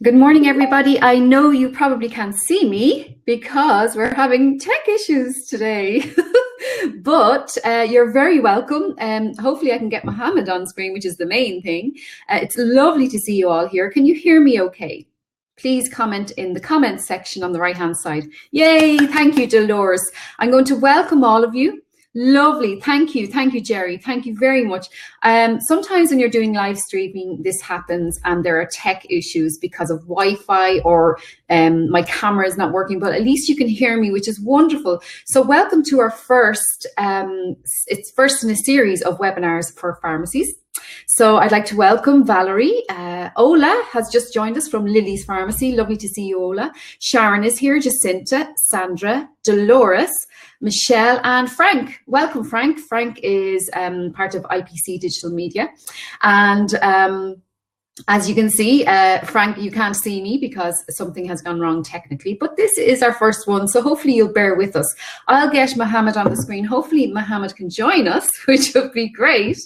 Good morning, everybody. I know you probably can't see me because we're having tech issues today, but you're very welcome. Hopefully I can get Mohammed on screen, which is the main thing. It's lovely to see you all here. Can you hear me okay? Please comment in the comments section on the right-hand side. Yay, thank you, Dolores. I'm going to welcome all of you. Lovely, thank you, Jerry, thank you very much. Sometimes when you're doing live streaming, this happens and there are tech issues because of Wi-Fi or my camera is not working, but at least you can hear me, which is wonderful. So welcome to our first, it's first in a series of webinars for pharmacies. So I'd like to welcome Valerie. Ola has just joined us from Lily's Pharmacy. Lovely to see you, Ola. Sharon is here, Jacinta, Sandra, Dolores, Michelle, and Frank. Welcome, Frank. Frank is part of IPC Digital Media. And as you can see, Frank, you can't see me because something has gone wrong technically, but this is our first one, so hopefully you'll bear with us. I'll get Mohammed on the screen. Hopefully Mohammed can join us, which would be great.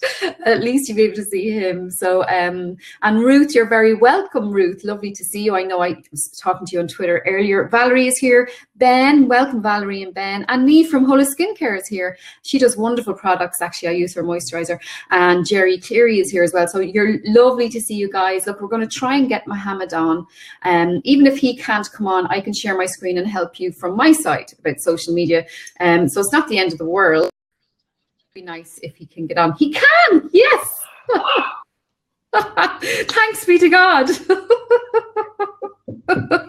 At least you'll be able to see him. So, and Ruth, you're very welcome, Ruth. Lovely to see you. I know I was talking to you on Twitter earlier. Valerie is here. Ben, welcome Valerie and Ben. And me from Hola Skincare is here. She does wonderful products. Actually, I use her moisturizer. And Jerry Cleary is here as well. So you're lovely to see you guys. Look, we're going to try and get Mohammed on. Even if he can't come on, I can share my screen and help you from my side about social media. So it's not the end of the world. It'd be nice if he can get on. He can, yes. Thanks be to God.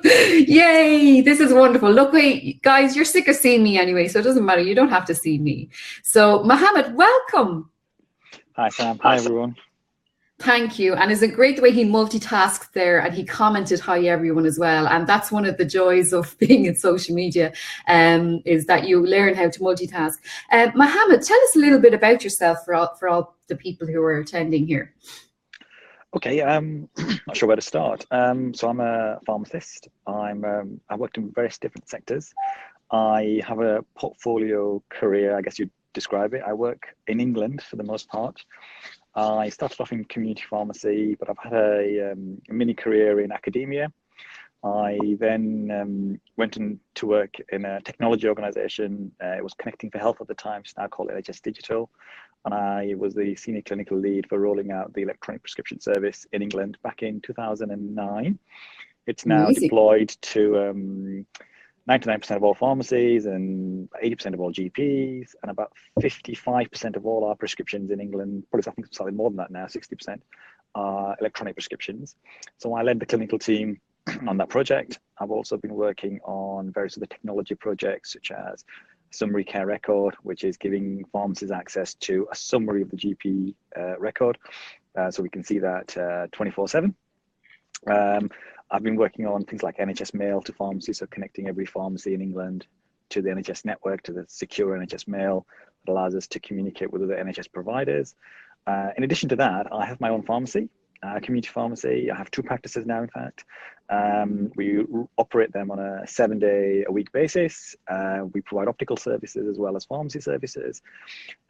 Yay, this is wonderful. Look, wait, guys, you're sick of seeing me anyway, so it doesn't matter. You don't have to see me. So, Mohammed, welcome. Hi, Sam. Hi, everyone. Thank you. And is it great the way he multitasked there and he commented hi everyone as well. And that's one of the joys of being in social media, is that you learn how to multitask. Mohammed, tell us a little bit about yourself for all the people who are attending here. Okay, not sure where to start. So I'm a pharmacist. I worked in various different sectors. I have a portfolio career, I guess you'd describe it. I work in England for the most part. I started off in community pharmacy, but I've had a mini career in academia. I then went to work in a technology organization. It was Connecting for Health at the time, it's now called NHS Digital. And I was the senior clinical lead for rolling out the electronic prescription service in England back in 2009. It's now deployed to 99% of all pharmacies and 80% of all GPs, and about 55% of all our prescriptions in England, probably I think slightly more than that now, 60%, are electronic prescriptions. So I led the clinical team on that project. I've also been working on various other technology projects, such as Summary Care Record, which is giving pharmacies access to a summary of the GP record, so we can see that 24/7. I've been working on things like NHS Mail to pharmacies, so connecting every pharmacy in England to the NHS network, to the secure NHS Mail that allows us to communicate with other NHS providers. In addition to that, I have my own pharmacy, community pharmacy. I have 2 practices now, in fact. We operate them on a 7-day-a-week basis. We provide optical services as well as pharmacy services.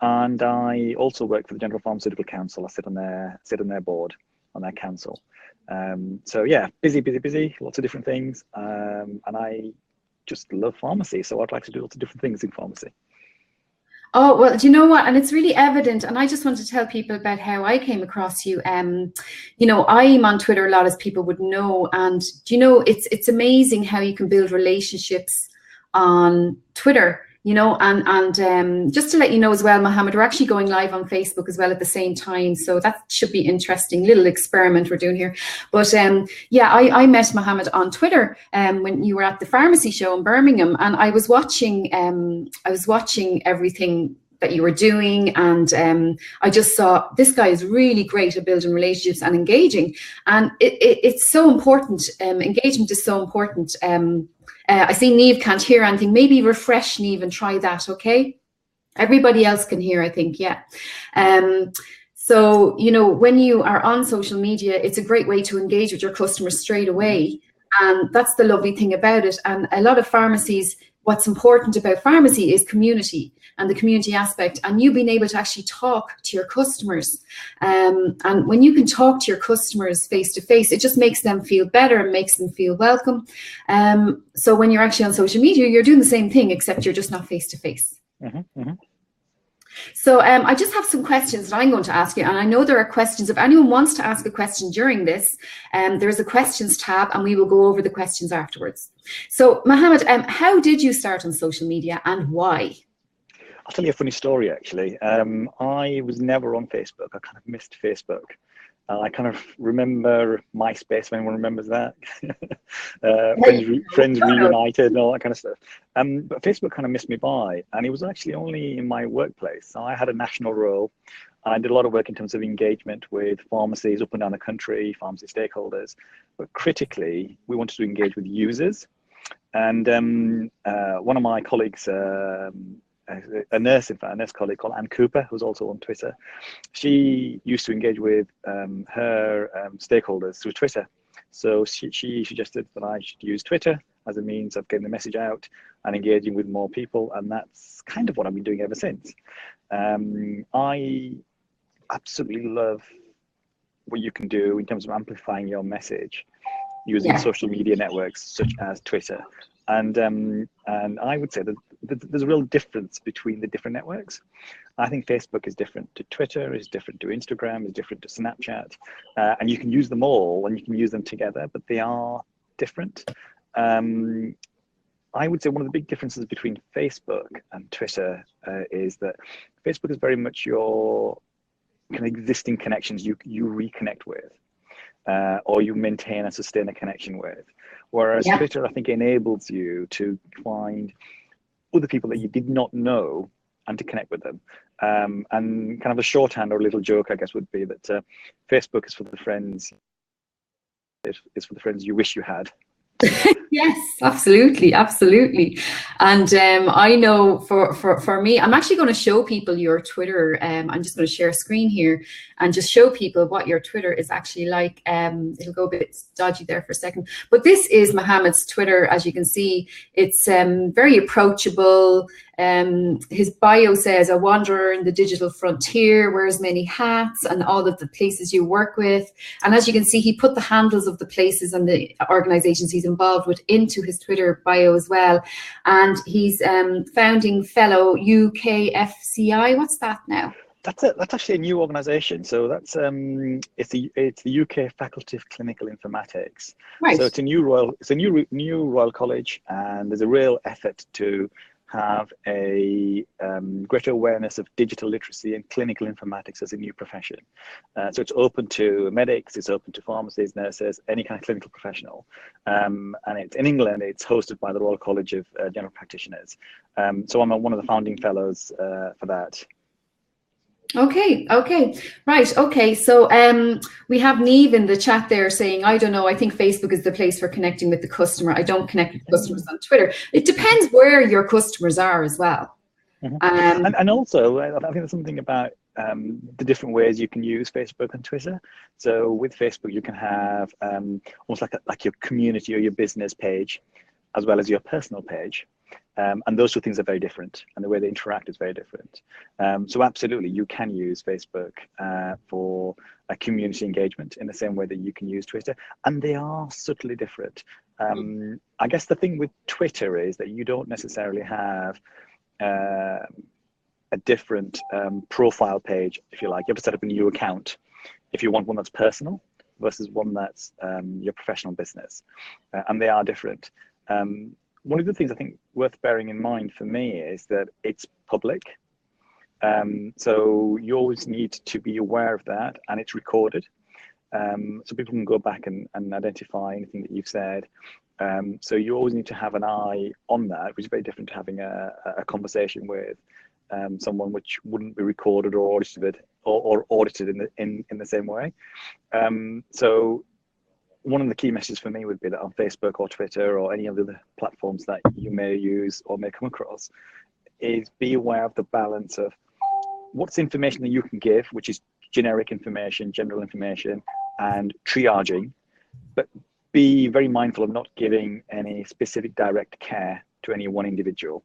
And I also work for the General Pharmaceutical Council. I sit on their board, on their council. So yeah, busy, lots of different things. And I just love pharmacy. So I'd like to do lots of different things in pharmacy. Oh, well, do you know what? And it's really evident. And I just want to tell people about how I came across you. You know, I'm on Twitter a lot, as people would know. And, you know, it's amazing how you can build relationships on Twitter. You know, and just to let you know as well, Mohammed, we're actually going live on Facebook as well at the same time. So that should be interesting, little experiment we're doing here. But yeah, I met Mohammed on Twitter when you were at the pharmacy show in Birmingham, and I was watching everything that you were doing, and I just saw this guy is really great at building relationships and engaging, and it's so important. Engagement is so important. I see Niamh can't hear anything. Maybe refresh, Niamh, and try that, okay? Everybody else can hear, I think, yeah. So, you know, when you are on social media, it's a great way to engage with your customers straight away. And that's the lovely thing about it. And a lot of pharmacies, what's important about pharmacy is community and the community aspect, and you being able to actually talk to your customers. And when you can talk to your customers face to face, it just makes them feel better and makes them feel welcome. So when you're actually on social media, you're doing the same thing, except you're just not face to face. So I just have some questions that I'm going to ask you, and I know there are questions. If anyone wants to ask a question during this, there's a questions tab, and we will go over the questions afterwards. So Mohammed, how did you start on social media and why? I'll tell you a funny story, actually. I was never on Facebook. I kind of missed Facebook. I kind of remember MySpace, when anyone remembers that. Friends reunited and all that kind of stuff. But Facebook kind of missed me by, and it was actually only in my workplace. So I had a national role, and I did a lot of work in terms of engagement with pharmacies up and down the country, pharmacy stakeholders. But critically, we wanted to engage with users. And one of my colleagues, a nurse colleague called Ann Cooper, who's also on Twitter, she used to engage with her stakeholders through Twitter. So she suggested that I should use Twitter as a means of getting the message out and engaging with more people, and that's kind of what I've been doing ever since. I absolutely love what you can do in terms of amplifying your message using social media networks such as Twitter. And I would say that there's a real difference between the different networks. I think Facebook is different to Twitter, is different to Instagram, is different to Snapchat, and you can use them all and you can use them together, but they are different. I would say one of the big differences between Facebook and Twitter is that Facebook is very much your kind of existing connections you reconnect with, or you maintain and sustain a connection with. Whereas Twitter, I think, enables you to find other people that you did not know and to connect with them. And kind of a shorthand or a little joke, I guess, would be that Facebook is for the friends, it's for the friends you wish you had. Yes, absolutely, absolutely. And I know for me, I'm actually going to show people your Twitter. I'm just going to share a screen here and just show people what your Twitter is actually like. It'll go a bit dodgy there for a second, but this is Mohammed's Twitter. As you can see, it's very approachable. His bio says, a wanderer in the digital frontier, wears many hats and all of the places you work with. And as you can see, he put the handles of the places and the organizations he's involved with into his Twitter bio as well. And he's founding fellow UKFCI. What's that now? That's actually a new organisation. So that's it's the UK Faculty of Clinical Informatics. Right. So it's a new Royal College, and there's a real effort to have a greater awareness of digital literacy and clinical informatics as a new profession. So it's open to medics, it's open to pharmacists, nurses, any kind of clinical professional. And it's in England, it's hosted by the Royal College of General Practitioners. So I'm one of the founding fellows for that. Okay, right, okay. So we have Neve in the chat there saying, I don't know, I think Facebook is the place for connecting with the customer. I don't connect with customers on Twitter. It depends where your customers are as well. And also, I think there's something about the different ways you can use Facebook and Twitter. So with Facebook, you can have almost like your community or your business page, as well as your personal page. And those two things are very different, and the way they interact is very different. So absolutely, you can use Facebook for a community engagement in the same way that you can use Twitter, and they are subtly different. I guess the thing with Twitter is that you don't necessarily have a different profile page, if you like. You have to set up a new account if you want one that's personal versus one that's your professional business, and they are different. One of the things I think worth bearing in mind for me is that it's public. So you always need to be aware of that, and it's recorded. So people can go back and identify anything that you've said. So you always need to have an eye on that, which is very different to having a conversation with someone which wouldn't be recorded or audited in the same way. So one of the key messages for me would be that on Facebook or Twitter or any of the other platforms that you may use or may come across is be aware of the balance of what's information that you can give, which is generic information, general information, and triaging, but be very mindful of not giving any specific direct care to any one individual.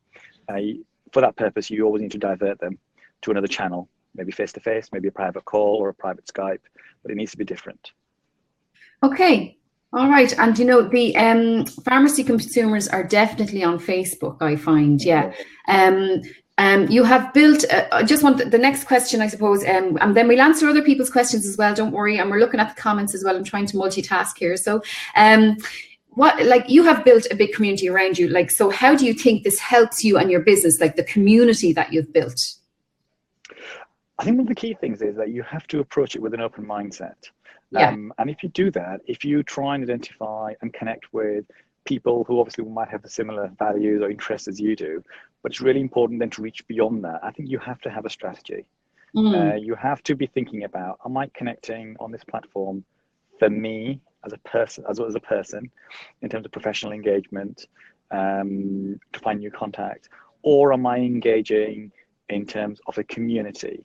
For that purpose, you always need to divert them to another channel, maybe face-to-face, maybe a private call or a private Skype, but it needs to be different. Okay. All right. And you know, the pharmacy consumers are definitely on Facebook, I find. Yeah. You have built, I just want the next question, I suppose, and then we'll answer other people's questions as well, don't worry. And we're looking at the comments as well. I'm trying to multitask here. So what, like, you have built a big community around you. Like, so how do you think this helps you and your business, like the community that you've built? I think one of the key things is that you have to approach it with an open mindset. Yeah. And if you do that, if you try and identify and connect with people who obviously might have the similar values or interests as you do, but it's really important then to reach beyond that. I think you have to have a strategy. You have to be thinking about, am I connecting on this platform for me as a person, as well as a person, in terms of professional engagement, to find new contact, or am I engaging in terms of a community?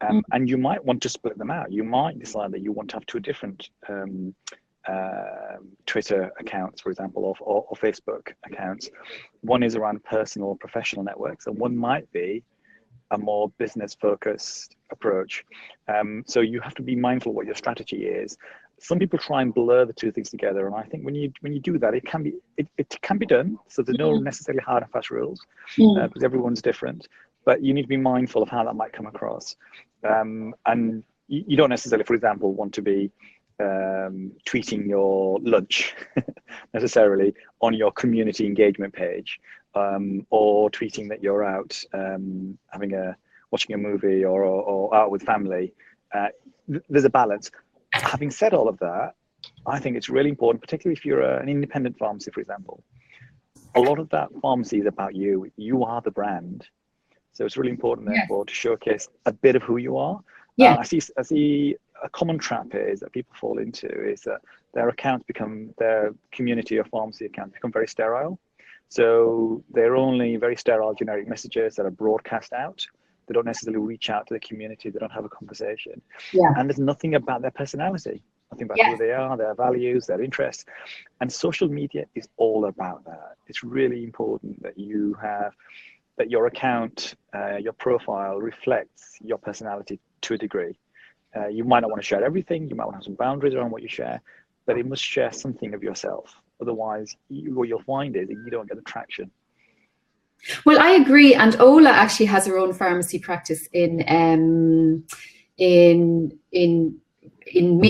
And you might want to split them out. You might decide that you want to have two different Twitter accounts, for example, or Facebook accounts. One is around personal, professional networks, and one might be a more business-focused approach. So you have to be mindful of what your strategy is. Some people try and blur the two things together, and I think when you do that, it can be done. So there's no necessarily hard and fast rules because everyone's different. But you need to be mindful of how that might come across. And you don't necessarily, for example, want to be tweeting your lunch necessarily on your community engagement page, or tweeting that you're out watching a movie or out with family. There's a balance. Having said all of that, I think it's really important, particularly if you're an independent pharmacy, for example. A lot of that pharmacy is about you. You are the brand. So it's really important, therefore, to showcase a bit of who you are. I see a common trap is that people fall into is that their community or pharmacy accounts become very sterile. So they're only very sterile generic messages that are broadcast out. They don't necessarily reach out to the community. They don't have a conversation. And there's nothing about their personality, nothing about who they are, their values, their interests. And social media is all about that. It's really important that that your account, your profile reflects your personality to a degree. You might not want to share everything. You might want to have some boundaries around what you share, but it must share something of yourself. Otherwise, what you'll find is that you don't get the traction. Well, I agree. And Ola actually has her own pharmacy practice in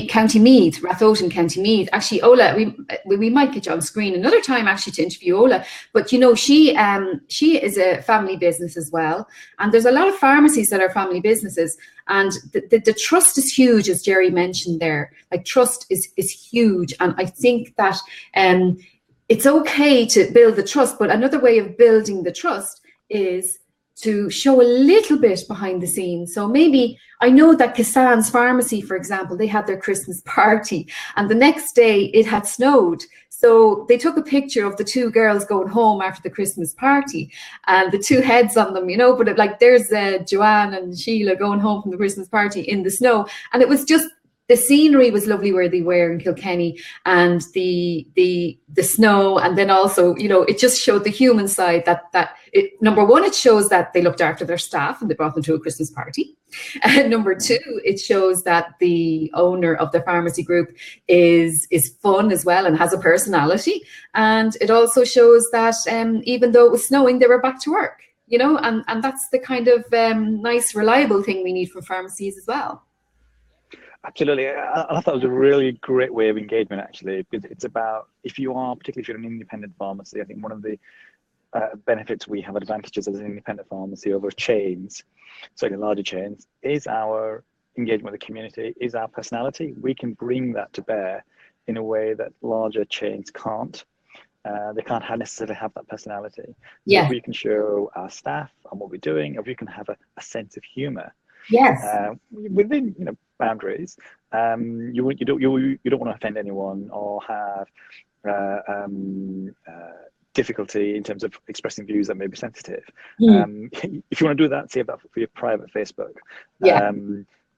County Meath, Rathoden, County Meath. Actually, Ola, we might get you on screen another time actually to interview Ola. But you know, she is a family business as well, and there's a lot of pharmacies that are family businesses, and the trust is huge, as Jerry mentioned there. Like, trust is huge, and I think that it's okay to build the trust, but another way of building the trust is to show a little bit behind the scenes. So maybe, I know that Kassan's Pharmacy, for example, they had their Christmas party, and the next day it had snowed. So they took a picture of the two girls going home after the Christmas party and the two heads on them, you know, but there's Joanne and Sheila going home from the Christmas party in the snow. And it was just, the scenery was lovely where they were in Kilkenny, and the snow, and then also, you know, it just showed the human side number one, it shows that they looked after their staff and they brought them to a Christmas party. And number two, it shows that the owner of the pharmacy group is fun as well and has a personality. And it also shows that even though it was snowing, they were back to work, you know, and that's the kind of nice, reliable thing we need from pharmacies as well. Absolutely. I thought that was a really great way of engagement, actually. It's about, particularly if you're an independent pharmacy, I think one of the benefits we have, advantages as an independent pharmacy over chains, certainly larger chains, is our engagement with the community, is our personality. We can bring that to bear in a way that larger chains can't. They can't necessarily have that personality. So if we can show our staff and what we're doing, if we can have a sense of humor, within, you know, boundaries, you don't want to offend anyone or have difficulty in terms of expressing views that may be sensitive. If you want to do that, save that for your private Facebook.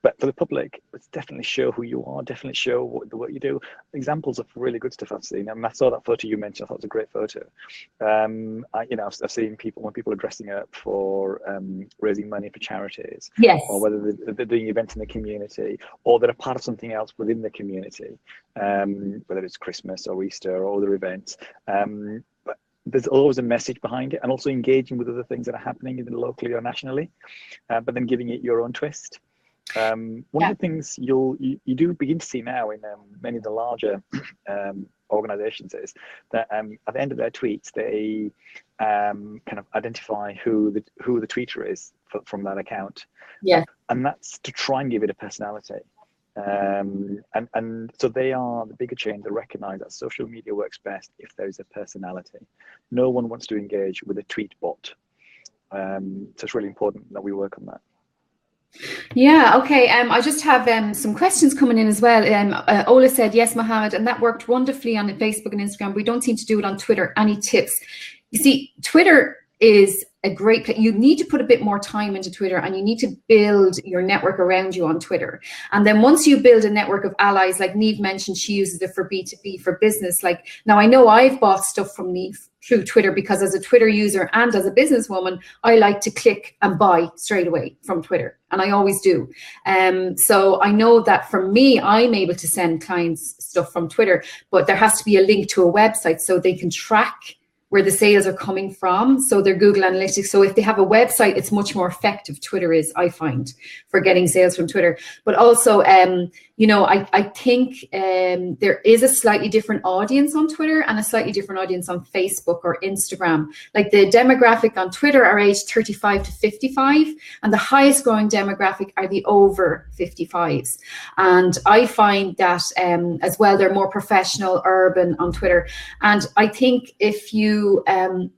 but for the public, let's definitely show who you are, definitely show what the work you do. Examples of really good stuff I've seen. I mean, I saw that photo you mentioned, I thought it was a great photo. I've seen people, when people are dressing up for raising money for charities, Yes. or whether they're doing events in the community, or they're a part of something else within the community, whether it's Christmas or Easter or other events. But there's always a message behind it, and also engaging with other things that are happening either locally or nationally, but then giving it your own twist. One of the things you do begin to see now in many of the larger organizations is that at the end of their tweets, they kind of identify who the tweeter is from that account. Yeah. And that's to try and give it a personality. And so they are the bigger chain that recognize that social media works best if there is a personality. No one wants to engage with a tweet bot. So it's really important that we work on that. Yeah, okay. I just have some questions coming in as well. Ola said, yes, Mohammed, and that worked wonderfully on Facebook and Instagram. We don't seem to do it on Twitter. Any tips? You see, Twitter is a great place. You need to put a bit more time into Twitter, and you need to build your network around you on Twitter. And then once you build a network of allies, like Niamh mentioned, she uses it for B2B, for business. Like, now I know I've bought stuff from Niamh through Twitter, because as a Twitter user and as a businesswoman, I like to click and buy straight away from Twitter, and I always do. So I know that for me, I'm able to send clients stuff from Twitter, but there has to be a link to a website so they can track where the sales are coming from. So their Google Analytics. So if they have a website, it's much more effective. Twitter is, I find, for getting sales from Twitter. But also, I think there is a slightly different audience on Twitter and a slightly different audience on Facebook or Instagram. Like, the demographic on Twitter are aged 35 to 55, and the highest growing demographic are the over 55s. And I find that as well, they're more professional, urban on Twitter. And I think if you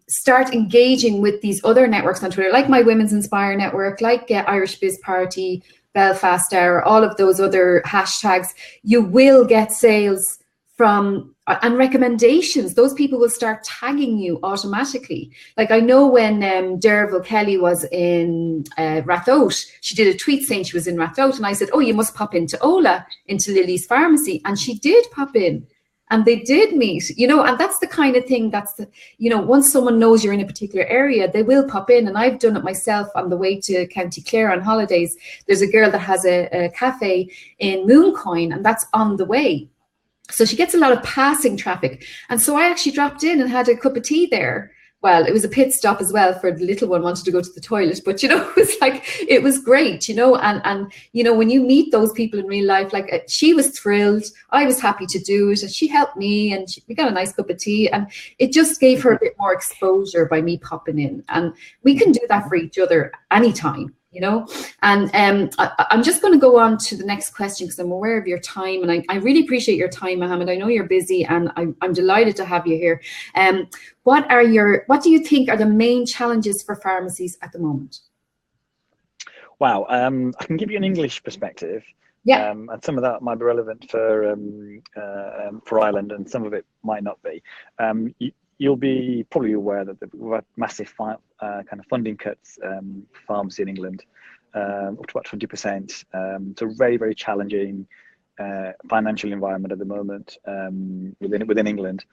start engaging with these other networks on Twitter, like my Women's Inspire network, like Irish Biz Party, Belfast Hour, all of those other hashtags, you will get sales from and recommendations. Those people will start tagging you automatically. Like, I know when Derval Kelly was in Rathout, she did a tweet saying she was in Rathout, and I said, oh, you must pop into Ola, into Lily's Pharmacy. And she did pop in. And they did meet, and that's the kind of thing once someone knows you're in a particular area, they will pop in. And I've done it myself on the way to County Clare on holidays. There's a girl that has a cafe in Mooncoin, and that's on the way. So she gets a lot of passing traffic. And so I actually dropped in and had a cup of tea there. Well, it was a pit stop as well, for the little one wanted to go to the toilet, but it was great, and when you meet those people in real life, like, she was thrilled, I was happy to do it, and she helped me, and we got a nice cup of tea, and it just gave her a bit more exposure by me popping in. And we can do that for each other anytime. And I'm just going to go on to the next question, because I'm aware of your time, and I really appreciate your time, Mohammed. I know you're busy, and I'm delighted to have you here. What do you think are the main challenges for pharmacies at the moment? Wow, I can give you an English perspective. Yeah. And some of that might be relevant for Ireland, and some of it might not be. You'll be probably aware that we've had massive kind of funding cuts for pharmacy in England, up to about 20%. It's a very, very challenging financial environment at the moment within England.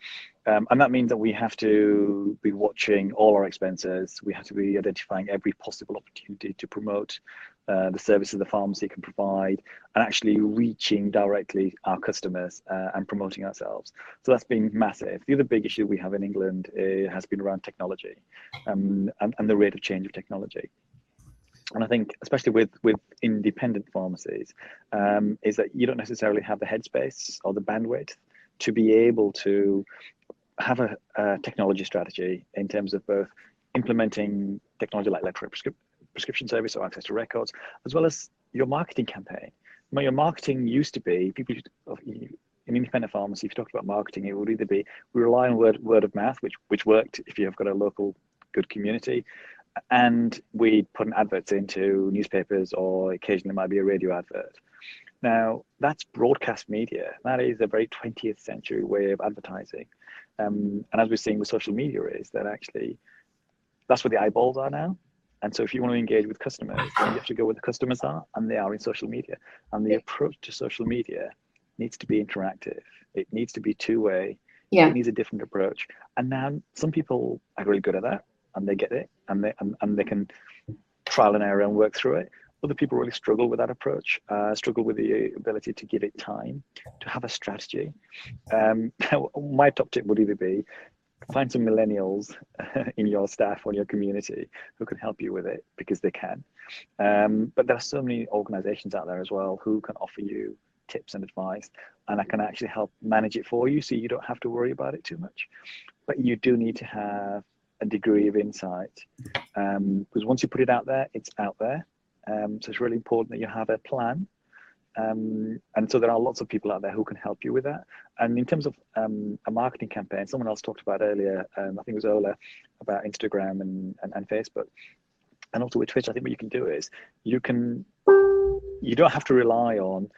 And that means that we have to be watching all our expenses. We have to be identifying every possible opportunity to promote the services the pharmacy can provide, and actually reaching directly our customers and promoting ourselves. So that's been massive. The other big issue we have in England has been around technology and the rate of change of technology. And I think, especially with independent pharmacies, is that you don't necessarily have the headspace or the bandwidth to be able to have a technology strategy in terms of both implementing technology like electronic prescription service or access to records, as well as your marketing campaign. Your marketing used to be, people in independent pharmacy, if you talked about marketing, it would either be, we rely on word of mouth, which worked if you've got a local good community, and we put adverts into newspapers, or occasionally might be a radio advert. Now, that's broadcast media. That is a very 20th century way of advertising. And as we're seeing with social media, is that actually that's where the eyeballs are now. And so if you want to engage with customers, then you have to go where the customers are, and they are in social media. And the approach to social media needs to be interactive. It needs to be two-way. Yeah. It needs a different approach. And now some people are really good at that, and they get it, and they can trial and error and work through it. Other people really struggle with that approach, struggle with the ability to give it time, to have a strategy. My top tip would either be find some millennials in your staff or your community who can help you with it, because they can. But there are so many organizations out there as well who can offer you tips and advice, and I can actually help manage it for you, so you don't have to worry about it too much. But you do need to have a degree of insight, because once you put it out there, it's out there. So it's really important that you have a plan. And so there are lots of people out there who can help you with that. And in terms of a marketing campaign, someone else talked about earlier, I think it was Ola, about Instagram and Facebook. And also with Twitch, I think what you can do is you don't have to rely on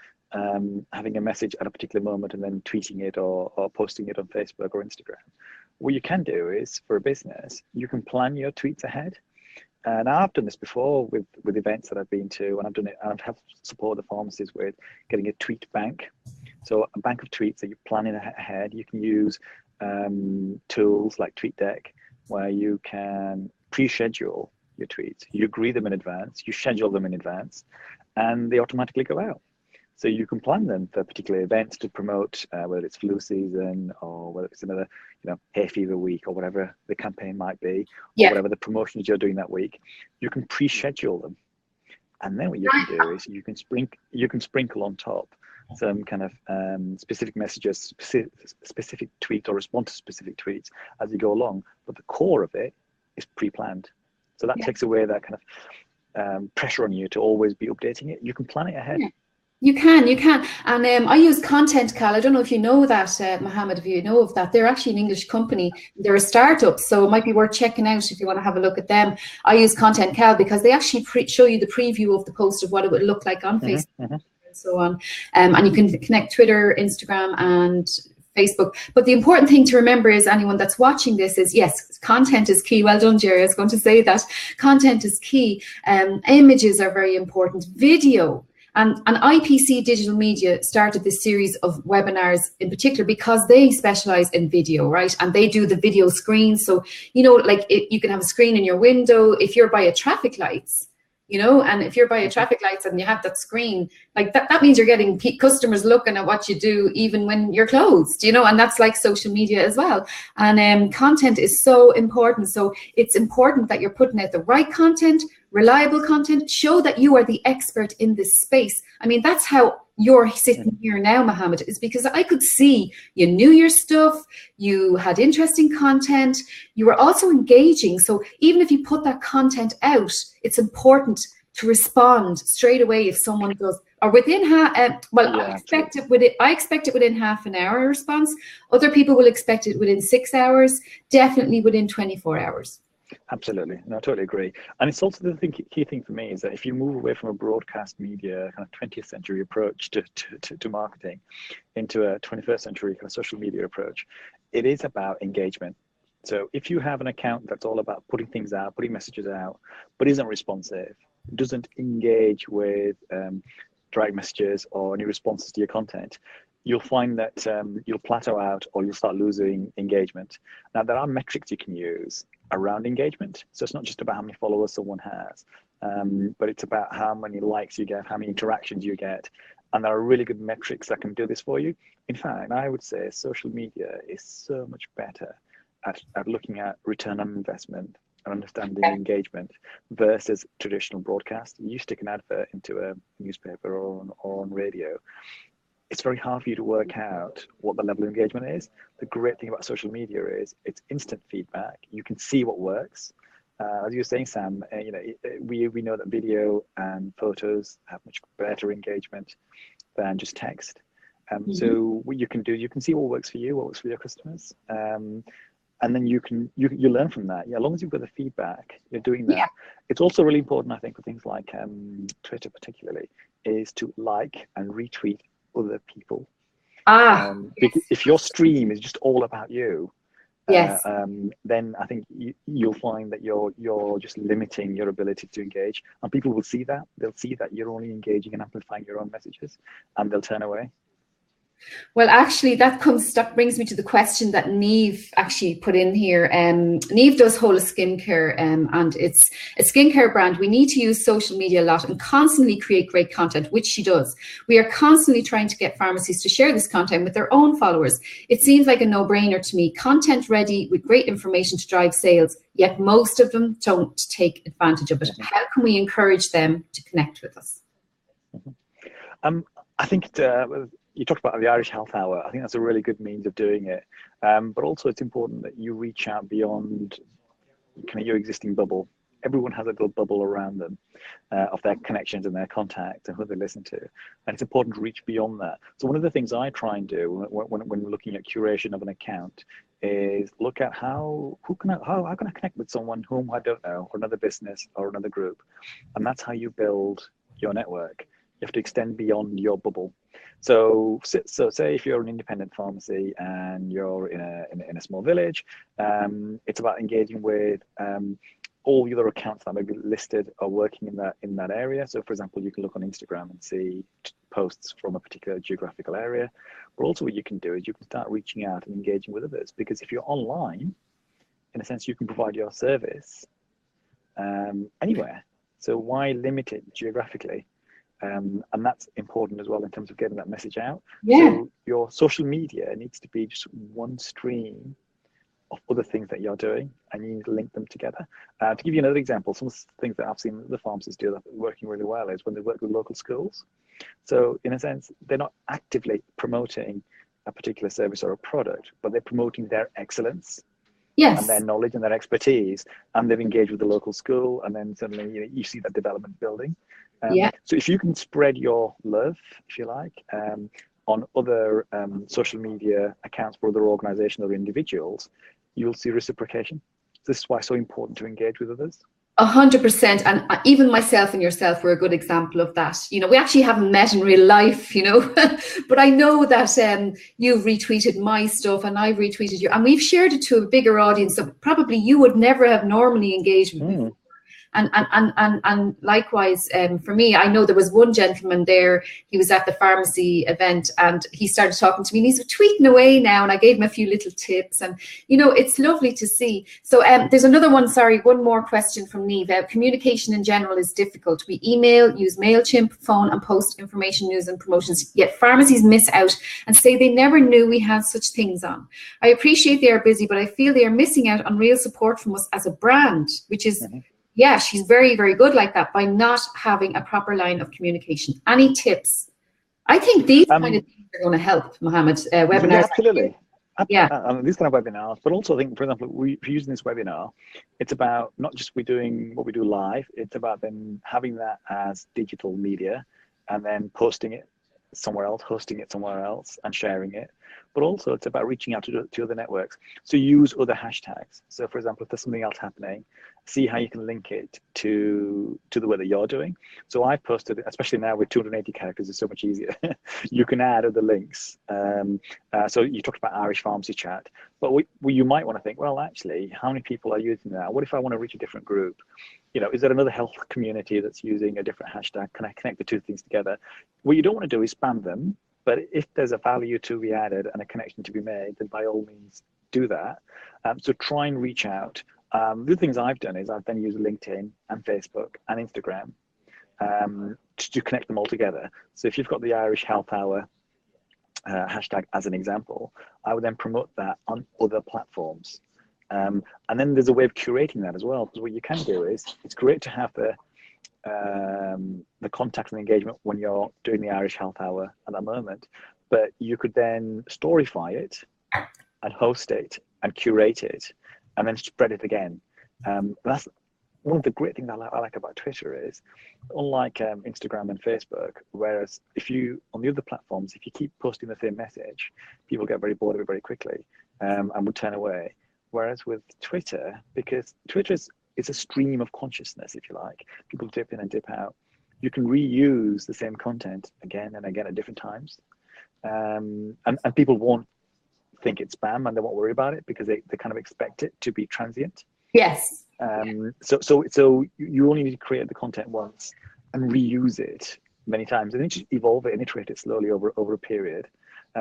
having a message at a particular moment and then tweeting it or posting it on Facebook or Instagram. What you can do is, for a business, you can plan your tweets ahead. And I've done this before with events that I've been to, and I've done it, and I've supported the pharmacies with getting a tweet bank. So a bank of tweets that you're planning ahead. You can use tools like TweetDeck, where you can pre-schedule your tweets. You agree them in advance, you schedule them in advance, and they automatically go out. So you can plan them for particular events to promote, whether it's flu season or whether it's another, hay fever week, or whatever the campaign might be, or whatever the promotions you're doing that week. You can pre-schedule them, and then what you can do is you can sprinkle on top some kind of specific messages, specific tweets, or respond to specific tweets as you go along. But the core of it is pre-planned, so that takes away that kind of pressure on you to always be updating it. You can plan it ahead. You can. And I use Content Cal. I don't know if you know that, Mohammed, if you know of that. They're actually an English company. They're a startup, so it might be worth checking out if you want to have a look at them. I use Content Cal because they actually show you the preview of the post of what it would look like on Facebook and so on. And you can connect Twitter, Instagram, and Facebook. But the important thing to remember is, anyone that's watching this, is yes, content is key. Well done, Jerry. I was going to say that. Content is key. Images are very important. Video. And IPC Digital Media started this series of webinars in particular because they specialize in video, right? And they do the video screen. So, like you can have a screen in your window if you're by a traffic lights, and if you're by a traffic lights and you have that screen, like that means you're getting customers looking at what you do even when you're closed, and that's like social media as well. And content is so important. So it's important that you're putting out the right content, reliable content, show that you are the expert in this space. I mean, that's how you're sitting here now, Mohammed, is because I could see you knew your stuff, you had interesting content, you were also engaging. So even if you put that content out, it's important to respond straight away if someone does, or within I expect it within half an hour response. Other people will expect it within 6 hours, definitely within 24 hours. Absolutely. No, I totally agree. And it's also the key thing for me is that if you move away from a broadcast media kind of 20th century approach to marketing into a 21st century kind of social media approach, it is about engagement. So if you have an account that's all about putting things out, putting messages out, but isn't responsive, doesn't engage with direct messages or any responses to your content, you'll find that you'll plateau out, or you'll start losing engagement. Now, there are metrics you can use around engagement. So it's not just about how many followers someone has, but it's about how many likes you get, how many interactions you get. And there are really good metrics that can do this for you. In fact, I would say social media is so much better at looking at return on investment and understanding engagement versus traditional broadcast. You stick an advert into a newspaper or on radio, it's very hard for you to work out what the level of engagement is. The great thing about social media is it's instant feedback. You can see what works. As you were saying, Sam, we know that video and photos have much better engagement than just text. So what you can do, you can see what works for you, what works for your customers. And then you learn from that. Yeah, as long as you've got the feedback, you're doing that. Yeah. It's also really important, I think, for things like Twitter particularly, is to like and retweet other people. Because if your stream is just all about you, Yes. then I think you'll find that you're just limiting your ability to engage, and people will see that. They'll see that you're only engaging and amplifying your own messages, and they'll turn away. Well, actually, that brings me to the question that Neve actually put in here. Neve does Hola Skincare, and it's a skincare brand. We need to use social media a lot and constantly create great content, which she does. We are constantly trying to get pharmacies to share this content with their own followers. It seems like a no-brainer to me. Content ready with great information to drive sales, yet most of them don't take advantage of it. How can we encourage them to connect with us? I think you talked about the Irish Health Hour. I think that's a really good means of doing it. But also it's important that you reach out beyond kind of your existing bubble. Everyone has a little bubble around them of their connections and their contacts and who they listen to. And it's important to reach beyond that. So one of the things I try and do when looking at curation of an account is look at how can I connect with someone whom I don't know, or another business or another group. And that's how you build your network. You have to extend beyond your bubble. So say if you're an independent pharmacy and you're in a small village, it's about engaging with all the other accounts that may be listed or working in that area. So for example, you can look on Instagram and see posts from a particular geographical area. But also what you can do is you can start reaching out and engaging with others, because if you're online, in a sense, you can provide your service anywhere. So why limit it geographically? And that's important as well in terms of getting that message out. Yeah. So your social media needs to be just one stream of other things that you're doing, and you need to link them together. To give you another example, some of the things that I've seen the pharmacists do that are working really well is when they work with local schools. So in a sense, they're not actively promoting a particular service or a product, but they're promoting their excellence. Yes. And their knowledge and their expertise, and they've engaged with the local school, and then suddenly you see that development building. So if you can spread your love, if you like, on other social media accounts for other organizations or individuals, you'll see reciprocation. This is why it's so important to engage with others. 100%. And even myself and yourself were a good example of that. You know, we actually haven't met in real life, you know, but I know that you've retweeted my stuff and I've retweeted you, and we've shared it to a bigger audience that probably you would never have normally engaged with. And likewise, for me, I know there was one gentleman there, he was at the pharmacy event and he started talking to me and he's tweeting away now, and I gave him a few little tips, and you know, it's lovely to see. So there's another one, one more question from Neve. Communication in general is difficult. We email, use MailChimp, phone, and post information, news and promotions, yet pharmacies miss out and say they never knew we had such things on. I appreciate they are busy, but I feel they are missing out on real support from us as a brand, which is yeah, she's very, very good like that by not having a proper line of communication. Any tips? I think these kind of things are going to help, Mohammed. Webinars. Yeah, absolutely. These kind of webinars, but also I think, for example, we're using this webinar. It's about not just we're doing what we do live. It's about then having that as digital media and then posting it somewhere else, hosting it somewhere else, and sharing it. But also it's about reaching out to other networks. So use other hashtags. So for example, if there's something else happening, see how you can link it to the way that you're doing. So I've posted, especially now with 280 characters, it's so much easier. You can add other links. So you talked about Irish Pharmacy Chat, but you might want to think, well, actually, how many people are using that? What if I want to reach a different group? You know, is there another health community that's using a different hashtag? Can I connect the two things together? What you don't want to do is spam them, but if there's a value to be added and a connection to be made, then by all means do that. So try and reach out. The things I've done is I've then used LinkedIn and Facebook and Instagram to connect them all together. So if you've got the Irish Health Hour hashtag as an example, I would then promote that on other platforms. And then there's a way of curating that as well, because what you can do is, it's great to have the contact and engagement when you're doing the Irish Health Hour at that moment, but you could then storyfy it and host it and curate it and then spread it again. That's one of the great things I like about Twitter is, unlike Instagram and Facebook, whereas if you, on the other platforms, if you keep posting the same message, people get very bored of it very quickly and would turn away. Whereas with Twitter, because Twitter is a stream of consciousness, if you like, people dip in and dip out. You can reuse the same content again and again at different times. And people won't think it's spam and they won't worry about it because they kind of expect it to be transient. Yes. So you only need to create the content once and reuse it many times, and then just evolve it and iterate it slowly over a period.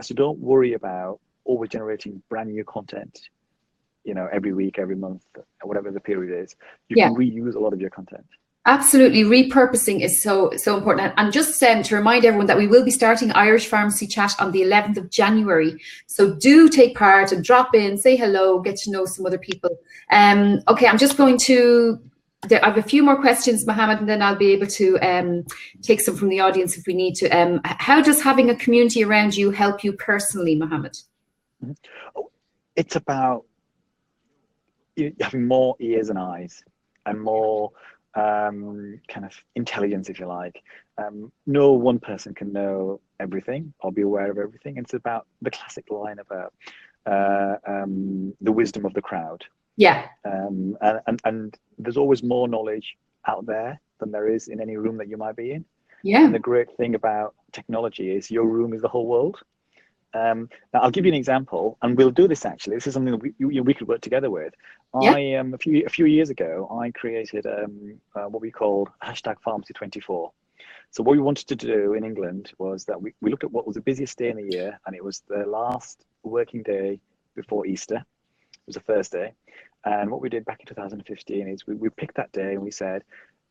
So don't worry about always generating brand new content, every week, every month, whatever the period is. You can reuse a lot of your content. Absolutely, repurposing is so important. And just to remind everyone that we will be starting Irish Pharmacy Chat on the 11th of January. So do take part and drop in, say hello, get to know some other people. Okay, I'm just going to. I have a few more questions, Mohammed, and then I'll be able to take some from the audience if we need to. How does having a community around you help you personally, Mohammed? It's about having more ears and eyes and more kind of intelligence, if you like. No one person can know everything or be aware of everything. It's about the classic line about the wisdom of the crowd. Yeah. And there's always more knowledge out there than there is in any room that you might be in. Yeah. And the great thing about technology is your room is the whole world. Now I'll give you an example, and we'll do this actually. This is something that we could work together with. Yeah. A few years ago, I created what we called #Pharmacy24. So what we wanted to do in England was that we looked at what was the busiest day in the year, and it was the last working day before Easter. It was a Thursday. And what we did back in 2015 is we picked that day and we said,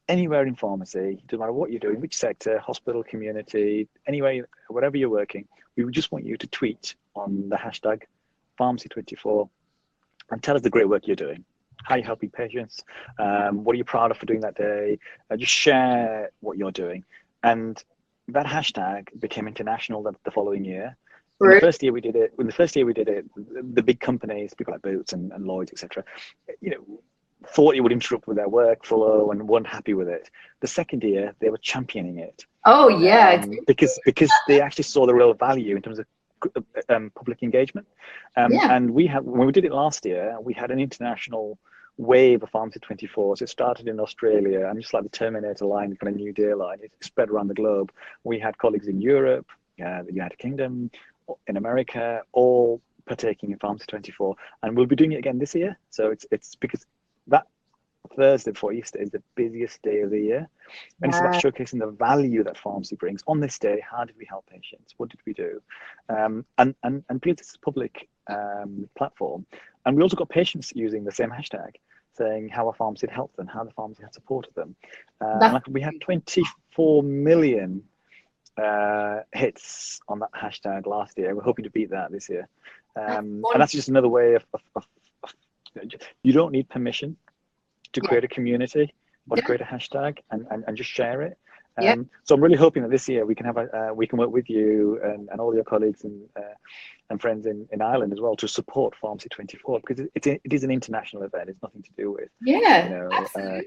anywhere in pharmacy, doesn't matter what you're doing, which sector, hospital, community, anywhere, whatever you're working, we would just want you to tweet on the #Pharmacy24 and tell us the great work you're doing. How are you helping patients? What are you proud of for doing that day? Just share what you're doing. And that hashtag became international the following year. In the first year we did it, the big companies, people like Boots and Lloyds, etc., thought it would interrupt with their workflow and weren't happy with it. The second year they were championing it. Oh yeah, because they actually saw the real value in terms of public engagement. And when we did it last year, we had an international wave of Pharmacy24. So it started in Australia, and just like the Terminator line, kind of New Day line, it spread around the globe. We had colleagues in Europe, the United Kingdom, in America, all partaking in Pharmacy24, and we'll be doing it again this year. So it's because that Thursday before Easter is the busiest day of the year, and it's about showcasing the value that pharmacy brings. On this day, how did we help patients? What did we do? And because it's a public platform, and we also got patients using the same hashtag, saying how a pharmacy had helped them, how the pharmacy had supported them. And we had 24 million hits on that hashtag last year. We're hoping to beat that this year. And that's just another way of you don't need permission to create a community or to create a hashtag and just share it. So I'm really hoping that this year we can have we can work with you and all your colleagues and friends in Ireland as well to support Pharmacy24, because it is an international event. It's nothing to do with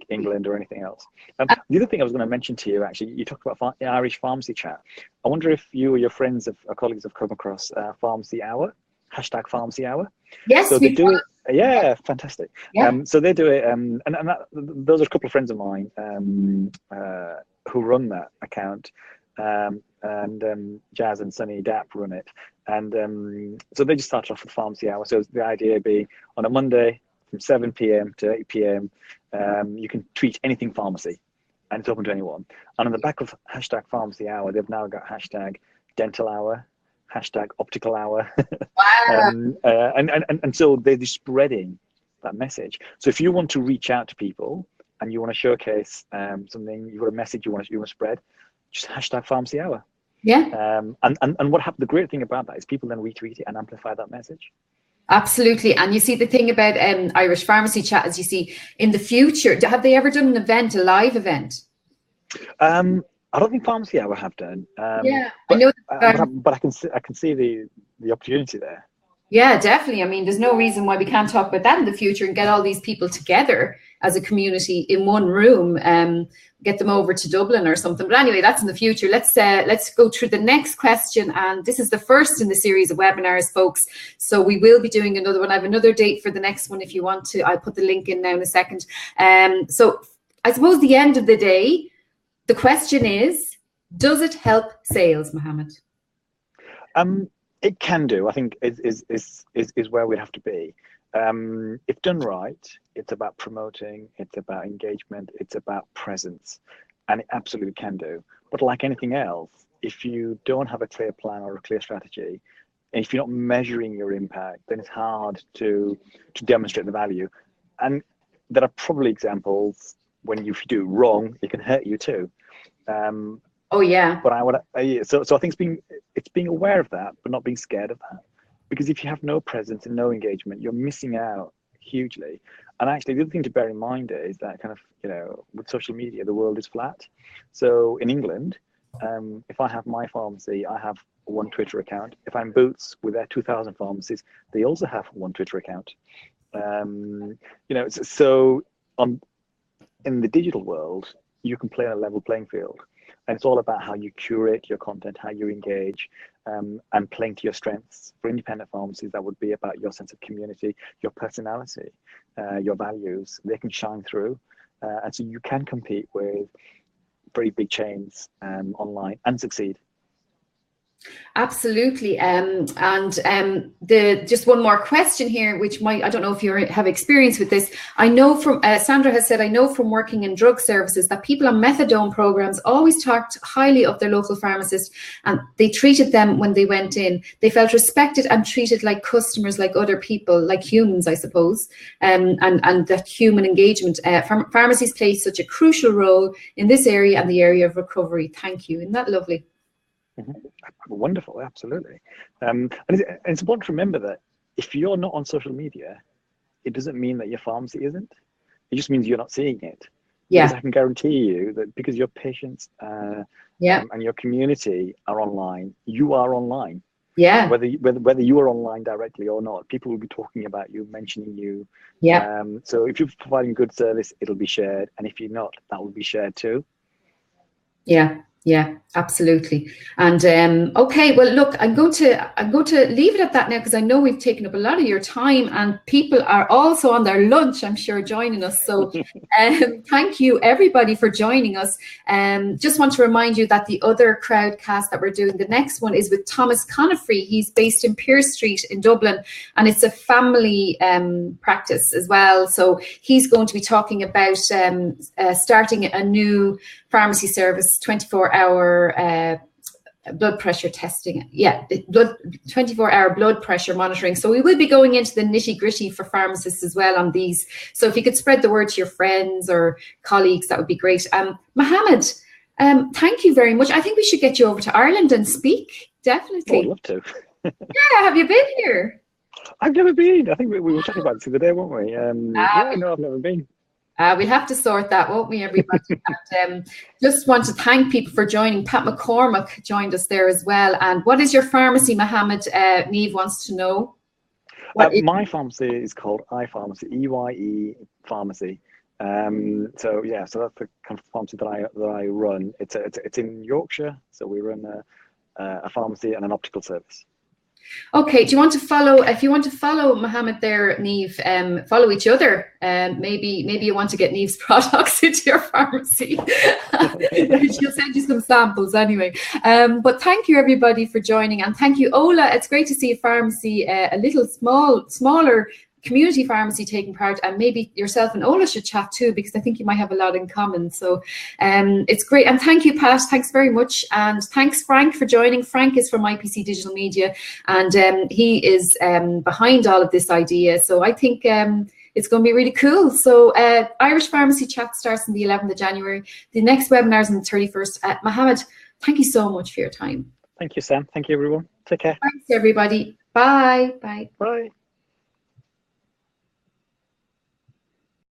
England or anything else. The other thing I was going to mention to you, actually, you talked about Irish Pharmacy Chat. I wonder if you or your friends or colleagues have come across Pharmacy Hour, #Pharmacy Hour. Yes, so they do it. Yeah, fantastic. So they do it, and those are a couple of friends of mine who run that account, and Jazz and Sunny Dapp run it, and so they just started off with Pharmacy Hour. So the idea being on a Monday from 7 p.m. to 8 p.m. You can tweet anything pharmacy, and it's open to anyone. And on the back of #Pharmacy Hour, they've now got #Dental Hour, #Optical Hour. Wow. And so they're just spreading that message. So if you want to reach out to people and you want to showcase something, you've got a message you want to spread, just #Pharmacy Hour. Yeah. And what happened? The great thing about that is people then retweet it and amplify that message. Absolutely. And you see, the thing about Irish Pharmacy Chat is, you see, in the future, have they ever done an event, a live event? I don't think Pharmacy Hour have done. I know. that, but I can see the opportunity there. Yeah, definitely. I mean, there's no reason why we can't talk about that in the future and get all these people together as a community in one room, get them over to Dublin or something. But anyway, that's in the future. Let's go through the next question. And this is the first in the series of webinars, folks. So we will be doing another one. I have another date for the next one if you want to. I'll put the link in now in a second. So I suppose the end of the day, the question is, does it help sales, Mohammed? It can do. I think is where we have to be. If done right, it's about promoting, it's about engagement, it's about presence, and it absolutely can do. But like anything else, if you don't have a clear plan or a clear strategy, and if you're not measuring your impact, then it's hard to demonstrate the value. And there are probably examples when if you do it wrong, it can hurt you too. Oh yeah. But so I think it's being aware of that, but not being scared of that. Because if you have no presence and no engagement, you're missing out hugely. And actually, the other thing to bear in mind is that kind of, with social media, the world is flat. So in England, if I have my pharmacy, I have one Twitter account. If I'm Boots with their 2,000 pharmacies, they also have one Twitter account. So in the digital world, you can play on a level playing field. And it's all about how you curate your content, how you engage, and playing to your strengths. For independent pharmacies, that would be about your sense of community, your personality, your values. They can shine through. And so you can compete with very big chains online and succeed. Absolutely. Just one more question here, which I don't know if you have experience with this. I know from, Sandra has said, I know from working in drug services that people on methadone programs always talked highly of their local pharmacist, and they treated them when they went in. They felt respected and treated like customers, like other people, like humans, I suppose, and that human engagement. Pharmacies play such a crucial role in this area and the area of recovery. Thank you. Isn't that lovely? Mm-hmm. Wonderful, absolutely. And it's important to remember that if you're not on social media, it doesn't mean that your pharmacy isn't. It just means you're not seeing it. Yeah. Because I can guarantee you that because your patients and your community are online, you are online. Yeah. Whether you are online directly or not, people will be talking about you, mentioning you. Yeah. So if you're providing good service, it'll be shared, and if you're not, that will be shared too. Yeah. Yeah, absolutely. And okay, well, look, I'm going to leave it at that now, because I know we've taken up a lot of your time, and people are also on their lunch, I'm sure, joining us. So thank you everybody for joining us. Just want to remind you that the other crowdcast that we're doing, the next one, is with Thomas Conifrey. He's based in Pearse Street in Dublin, and it's a family practice as well. So he's going to be talking about starting a new pharmacy service, 24-hour blood pressure testing. 24-hour blood pressure monitoring. So we will be going into the nitty-gritty for pharmacists as well on these. So if you could spread the word to your friends or colleagues, that would be great. Mohammed, thank you very much. I think we should get you over to Ireland and speak. Definitely. I'd love to. Yeah, have you been here? I've never been. I think we were talking about this the other day, weren't we? No, I've never been. We'll have to sort that, won't we, everybody? And just want to thank people for joining. Pat McCormack joined us there as well. And what is your pharmacy, Mohammed? Niamh wants to know. My pharmacy is called iPharmacy, EYE Pharmacy. So that's the kind of pharmacy that I run. It's in Yorkshire, so we run a pharmacy and an optical service. Okay, do you want to follow? If you want to follow Mohammed there, Niamh, follow each other. Maybe you want to get Niamh's products into your pharmacy. She'll send you some samples anyway. But thank you everybody for joining, and thank you, Ola. It's great to see a pharmacy, a little smaller community pharmacy taking part, and maybe yourself and Ola should chat too, because I think you might have a lot in common. So it's great. And thank you, Pat. Thanks very much. And thanks, Frank, for joining. Frank is from IPC Digital Media, and he is behind all of this idea. So I think it's going to be really cool. So Irish Pharmacy Chat starts on the 11th of January. The next webinar is on the 31st. Mohammed, thank you so much for your time. Thank you, Sam. Thank you, everyone. Take care. Thanks, everybody. Bye. Bye. Bye.